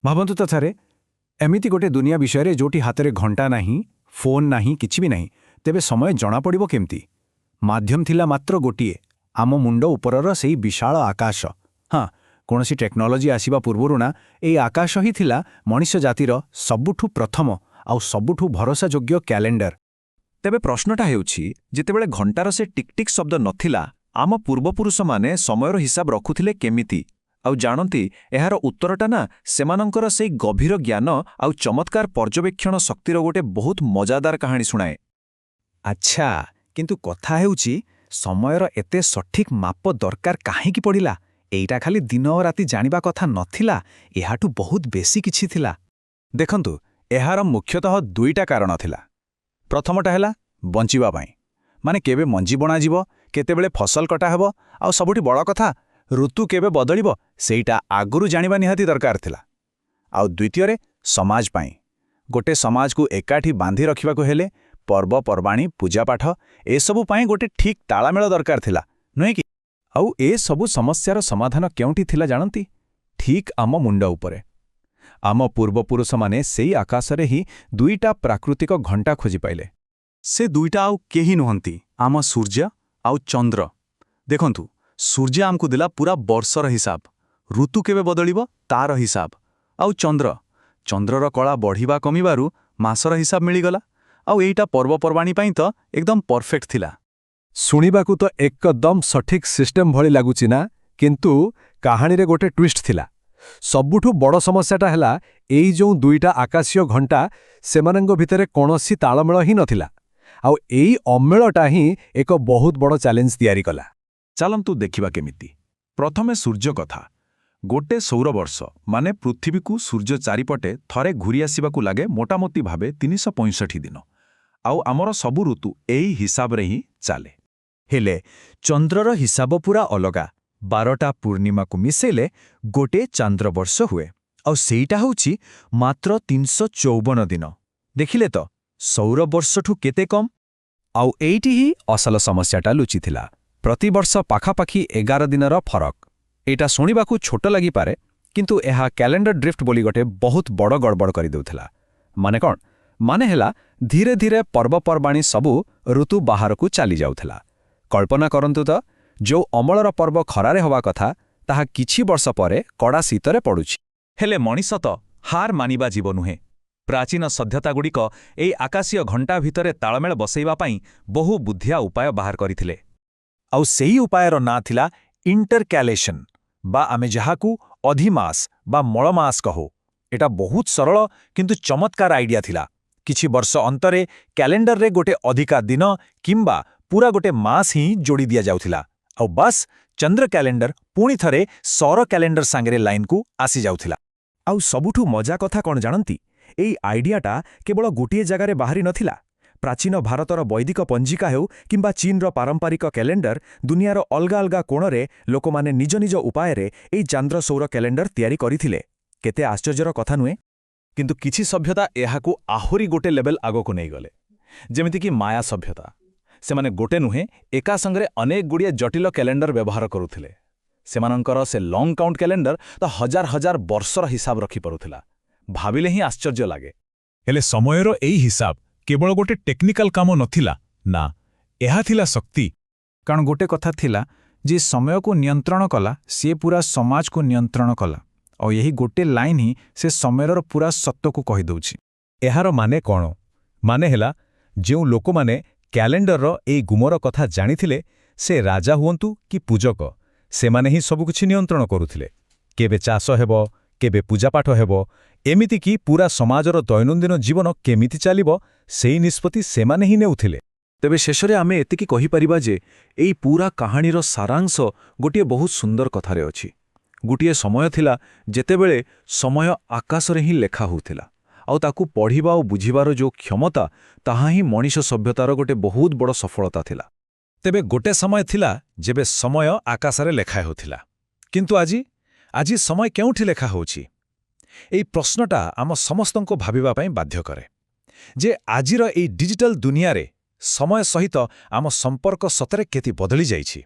ଭାବନ୍ତୁ ତ ଥରେ ଏମିତି ଗୋଟେ ଦୁନିଆ ବିଷୟରେ ଯୋଉଠି ହାତରେ ଘଣ୍ଟା ନାହିଁ, ଫୋନ୍ ନାହିଁ, କିଛି ବି ନାହିଁ, ତେବେ ସମୟ ଜଣାପଡ଼ିବ କେମିତି? ମାଧ୍ୟମ ଥିଲା ମାତ୍ର ଗୋଟିଏ, ଆମ ମୁଣ୍ଡ ଉପରର ସେଇ ବିଶାଳ ଆକାଶ। ହଁ, କୌଣସି ଟେକ୍ନୋଲୋଜି ଆସିବା ପୂର୍ବରୁ ନା ଏଇ ଆକାଶ ହିଁ ଥିଲା ମଣିଷ ଜାତିର ସବୁଠୁ ପ୍ରଥମ ଆଉ ସବୁଠୁ ଭରସାଯୋଗ୍ୟ କ୍ୟାଲେଣ୍ଡର। ତେବେ ପ୍ରଶ୍ନଟା ହେଉଛି, ଯେତେବେଳେ ଘଣ୍ଟାର ସେ ଟିକ୍ ଟିକ୍ ଶବ୍ଦ ନଥିଲା, ଆମ ପୂର୍ବପୁରୁଷମାନେ ସମୟର ହିସାବ ରଖୁଥିଲେ କେମିତି? ଆଉ ଜାଣନ୍ତି, ଏହାର ଉତ୍ତରଟା ନା ସେମାନଙ୍କର ସେଇ ଗଭୀର ଜ୍ଞାନ ଆଉ ଚମତ୍କାର ପର୍ଯ୍ୟବେକ୍ଷଣ ଶକ୍ତିର ଗୋଟେ ବହୁତ ମଜାଦାର କାହାଣୀ ଶୁଣାଏ। ଆଚ୍ଛା, କିନ୍ତୁ କଥା ହେଉଛି ସମୟର ଏତେ ସଠିକ୍ ମାପ ଦରକାର କାହିଁକି ପଡ଼ିଲା? ଏଇଟା ଖାଲି ଦିନ ଓ ରାତି ଜାଣିବା କଥା ନଥିଲା, ଏହାଠୁ ବହୁତ ବେଶୀ କିଛି ଥିଲା। ଦେଖନ୍ତୁ, ଏହାର ମୁଖ୍ୟତଃ ଦୁଇଟା କାରଣ ଥିଲା। ପ୍ରଥମଟା ହେଲା ବଞ୍ଚିବା ପାଇଁ, ମାନେ କେବେ ମଞ୍ଜି ବଣାଯିବ, କେତେବେଳେ ଫସଲ କଟା ହେବ, ଆଉ ସବୁଠି ବଡ଼ କଥା ଋତୁ କେବେ ବଦଳିବ, ସେଇଟା ଆଗରୁ ଜାଣିବା ନିହାତି ଦରକାର ଥିଲା। ଆଉ ଦ୍ୱିତୀୟରେ ସମାଜ ପାଇଁ, ଗୋଟେ ସମାଜକୁ ଏକାଠି ବାନ୍ଧି ରଖିବାକୁ ହେଲେ ପର୍ବପର୍ବାଣୀ, ପୂଜାପାଠ ଏସବୁ ପାଇଁ ଗୋଟେ ଠିକ୍ ତାଳମେଳ ଦରକାର ଥିଲା, ନୁହେଁ କି? ଆଉ ଏସବୁ ସମସ୍ୟାର ସମାଧାନ କେଉଁଠି ଥିଲା ଜାଣନ୍ତି? ଠିକ୍ ଆମ ମୁଣ୍ଡ ଉପରେ। ଆମ ପୂର୍ବପୁରୁଷମାନେ ସେଇ ଆକାଶରେ ହିଁ ଦୁଇଟା ପ୍ରାକୃତିକ ଘଣ୍ଟା ଖୋଜି ପାଇଲେ। ସେ ଦୁଇଟା ଆଉ କେହି ନୁହନ୍ତି, ଆମ ସୂର୍ଯ୍ୟ ଆଉ ଚନ୍ଦ୍ର। ଦେଖନ୍ତୁ, ସୂର୍ଯ୍ୟ ଆମକୁ ଦେଲା ପୁରା ବର୍ଷର ହିସାବ, ଋତୁ କେବେ ବଦଳିବ ତାର ହିସାବ। ଆଉ ଚନ୍ଦ୍ରର କଳା ବଢ଼ିବା କମିବାରୁ ମାସର ହିସାବ ମିଳିଗଲା। ଆଉ ଏଇଟା ପର୍ବପର୍ବାଣୀ ପାଇଁ ତ ଏକଦମ ପରଫେକ୍ଟ ଥିଲା। ଶୁଣିବାକୁ ତ ଏକଦମ ସଠିକ୍ ସିଷ୍ଟମ ଭଳି ଲାଗୁଛି ନା? କିନ୍ତୁ କାହାଣୀରେ ଗୋଟେ ଟ୍ୱିଷ୍ଟ ଥିଲା। ସବୁଠୁ ବଡ଼ ସମସ୍ୟାଟା ହେଲା, ଏଇ ଯେଉଁ ଦୁଇଟା ଆକାଶୀୟ ଘଣ୍ଟା, ସେମାନଙ୍କ ଭିତରେ କୌଣସି ତାଳମେଳ ହିଁ ନଥିଲା। ଆଉ ଏଇ ଅମେଳଟା ହିଁ ଏକ ବହୁତ ବଡ଼ ଚ୍ୟାଲେଞ୍ଜ ତିଆରି କଲା। ଚାଲନ୍ତୁ ଦେଖିବା କେମିତି। ପ୍ରଥମେ ସୂର୍ଯ୍ୟ କଥା। ଗୋଟେ ସୌରବର୍ଷ ମାନେ ପୃଥିବୀକୁ ସୂର୍ଯ୍ୟ ଚାରିପଟେ ଥରେ ଘୂରି ଆସିବାକୁ ଲାଗେ ମୋଟାମୋଟି ଭାବେ 365 ଦିନ। ଆଉ ଆମର ସବୁ ଋତୁ ଏଇ ହିସାବରେ ହିଁ ଚାଲେ। ହେଲେ ଚନ୍ଦ୍ରର ହିସାବ ପୁରା ଅଲଗା। 12ଟା ପୂର୍ଣ୍ଣିମାକୁ ମିଶେଇଲେ ଗୋଟେ ଚାନ୍ଦ୍ରବର୍ଷ ହୁଏ। ଆଉ ସେଇଟା ହେଉଛି ମାତ୍ର 354 ଦିନ। ଦେଖିଲେ ତ, ସୌରବର୍ଷଠୁ କେତେ କମ୍? ଆଉ ଏଇଠି ହିଁ ଅସଲ ସମସ୍ୟାଟା ଲୁଚିଥିଲା। ପ୍ରତିବର୍ଷ ପାଖାପାଖି 11 ଦିନର ଫରକ। ଏଇଟା ଶୁଣିବାକୁ ଛୋଟ ଲାଗିପାରେ, କିନ୍ତୁ ଏହା କ୍ୟାଲେଣ୍ଡର ଡ୍ରିଫ୍ଟ ବୋଲି ଗୋଟେ ବହୁତ ବଡ଼ ଗଡ଼ବଡ଼ କରିଦେଉଥିଲା। ମାନେ କ'ଣ? ମାନେ ହେଲା, ଧୀରେ ଧୀରେ ପର୍ବପର୍ବାଣୀ ସବୁ ଋତୁ ବାହାରକୁ ଚାଲିଯାଉଥିଲା। କଳ୍ପନା କରନ୍ତୁ ତ, ଯେଉଁ ଅମଳର ପର୍ବ ଖରାରେ ହେବା କଥା, ତାହା କିଛି ବର୍ଷ ପରେ କଡ଼ା ଶୀତରେ ପଡ଼ୁଛି। ହେଲେ ମଣିଷ ତ ହାର ମାନିବା ଜୀବ ନୁହେଁ। ପ୍ରାଚୀନ ସଭ୍ୟତାଗୁଡ଼ିକ ଏଇ ଆକାଶୀୟ ଘଣ୍ଟା ଭିତରେ ତାଳମେଳ ବସେଇବା ପାଇଁ ବହୁ ବୁଦ୍ଧିଆ ଉପାୟ ବାହାର କରିଥିଲେ। ଆଉ ସେହି ଉପାୟର ନାଁ ଥିଲା ଇଣ୍ଟରକ୍ୟାଲେସନ୍, ବା ଆମେ ଯାହାକୁ ଅଧିମାସ ବା ମଳମାସ କହୁ। ଏଟା ବହୁତ ସରଳ କିନ୍ତୁ ଚମତ୍କାର ଆଇଡିଆ ଥିଲା। କିଛି ବର୍ଷ ଅନ୍ତରେ କ୍ୟାଲେଣ୍ଡରରେ ଗୋଟେ ଅଧିକା ଦିନ କିମ୍ବା ପୁରା ଗୋଟେ ମାସ ହିଁ ଯୋଡ଼ି ଦିଆଯାଉଥିଲା। ଆଉ ବାସ୍, ଚନ୍ଦ୍ର କ୍ୟାଲେଣ୍ଡର ପୁଣି ଥରେ ସୌର କ୍ୟାଲେଣ୍ଡର ସାଙ୍ଗରେ ଲାଇନ୍କୁ ଆସିଯାଉଥିଲା। ଆଉ ସବୁଠୁ ମଜା କଥା କ'ଣ ଜାଣନ୍ତି? ଏଇ ଆଇଡିଆଟା କେବଳ ଗୋଟିଏ ଜାଗାରେ ବାହାରି ନଥିଲା। ପ୍ରାଚୀନ ଭାରତର ବୈଦିକ ପଞ୍ଜିକା ହେଉ କିମ୍ବା ଚୀନର ପାରମ୍ପରିକ କ୍ୟାଲେଣ୍ଡର, ଦୁନିଆର ଅଲଗା ଅଲଗା କୋଣରେ ଲୋକମାନେ ନିଜ ନିଜ ଉପାୟରେ ଏଇ ଚାନ୍ଦ୍ର ସୌର କ୍ୟାଲେଣ୍ଡର ତିଆରି କରିଥିଲେ। କେତେ ଆଶ୍ଚର୍ଯ୍ୟର କଥା ନୁହେଁ? କିନ୍ତୁ କିଛି ସଭ୍ୟତା ଏହାକୁ ଆହୁରି ଗୋଟେ ଲେଭେଲ ଆଗକୁ ନେଇଗଲେ, ଯେମିତିକି ମାୟା ସଭ୍ୟତା। ସେମାନେ ଗୋଟେ ନୁହେଁ, ଏକା ସାଙ୍ଗରେ ଅନେକଗୁଡ଼ିଏ ଜଟିଳ କ୍ୟାଲେଣ୍ଡର ବ୍ୟବହାର କରୁଥିଲେ। ସେମାନଙ୍କର ସେ ଲଙ୍ଗ କାଉଣ୍ଟ କ୍ୟାଲେଣ୍ଡର ତ ହଜାର ହଜାର ବର୍ଷର ହିସାବ ରଖିପାରୁଥିଲା। ଭାବିଲେ ହିଁ ଆଶ୍ଚର୍ଯ୍ୟ ଲାଗେ। ହେଲେ ସମୟର ଏଇ ହିସାବ କେବଳ ଗୋଟେ ଟେକ୍ନିକାଲ କାମ ନଥିଲା, ନା, ଏହା ଥିଲା ଶକ୍ତି। କାରଣ ଗୋଟେ କଥା ଥିଲା, ଯିଏ ସମୟକୁ ନିୟନ୍ତ୍ରଣ କଲା, ସିଏ ପୁରା ସମାଜକୁ ନିୟନ୍ତ୍ରଣ କଲା। ଆଉ ଏହି ଗୋଟେ ଲାଇନ୍ ହିଁ ସେ ସମୟର ପୁରା ସତ୍ୟକୁ କହିଦେଉଛି। ଏହାର ମାନେ କ'ଣ? ମାନେ ହେଲା, ଯେଉଁ ଲୋକମାନେ କ୍ୟାଲେଣ୍ଡରର ଏଇ ଗୁମର କଥା ଜାଣିଥିଲେ, ସେ ରାଜା ହୁଅନ୍ତୁ କି ପୂଜକ, ସେମାନେ ହିଁ ସବୁକିଛି ନିୟନ୍ତ୍ରଣ କରୁଥିଲେ। କେବେ ଚାଷ ହେବ, କେବେ ପୂଜାପାଠ ହେବ, ଏମିତିକି ପୁରା ସମାଜର ଦୈନନ୍ଦିନ ଜୀବନ କେମିତି ଚାଲିବ, ସେଇ ନିଷ୍ପତ୍ତି ସେମାନେ ହିଁ ନେଉଥିଲେ। ତେବେ ଶେଷରେ ଆମେ ଏତିକି କହିପାରିବା ଯେ ଏଇ ପୁରା କାହାଣୀର ସାରାଂଶ ଗୋଟିଏ ବହୁତ ସୁନ୍ଦର କଥାରେ ଅଛି। ଗୋଟିଏ ସମୟ ଥିଲା ଯେତେବେଳେ ସମୟ ଆକାଶରେ ହିଁ ଲେଖା ହେଉଥିଲା, ଆଉ ତାକୁ ପଢ଼ିବା ଓ ବୁଝିବାର ଯେଉଁ କ୍ଷମତା, ତାହା ହିଁ ମଣିଷ ସଭ୍ୟତାର ଗୋଟେ ବହୁତ ବଡ଼ ସଫଳତା ଥିଲା। ତେବେ ଗୋଟେ ସମୟ ଥିଲା ଯେବେ ସମୟ ଆକାଶରେ ଲେଖା ହେଉଥିଲା। କିନ୍ତୁ ଆଜି ସମୟ କେଉଁଠି ଲେଖା ହେଉଛି? ଏହି ପ୍ରଶ୍ନଟା ଆମ ସମସ୍ତଙ୍କୁ ଭାବିବା ପାଇଁ ବାଧ୍ୟ କରେ ଯେ ଆଜିର ଏହି ଡିଜିଟାଲ ଦୁନିଆରେ ସମୟ ସହିତ ଆମ ସମ୍ପର୍କ ସତରେ କେତେ ବଦଳି ଯାଇଛି।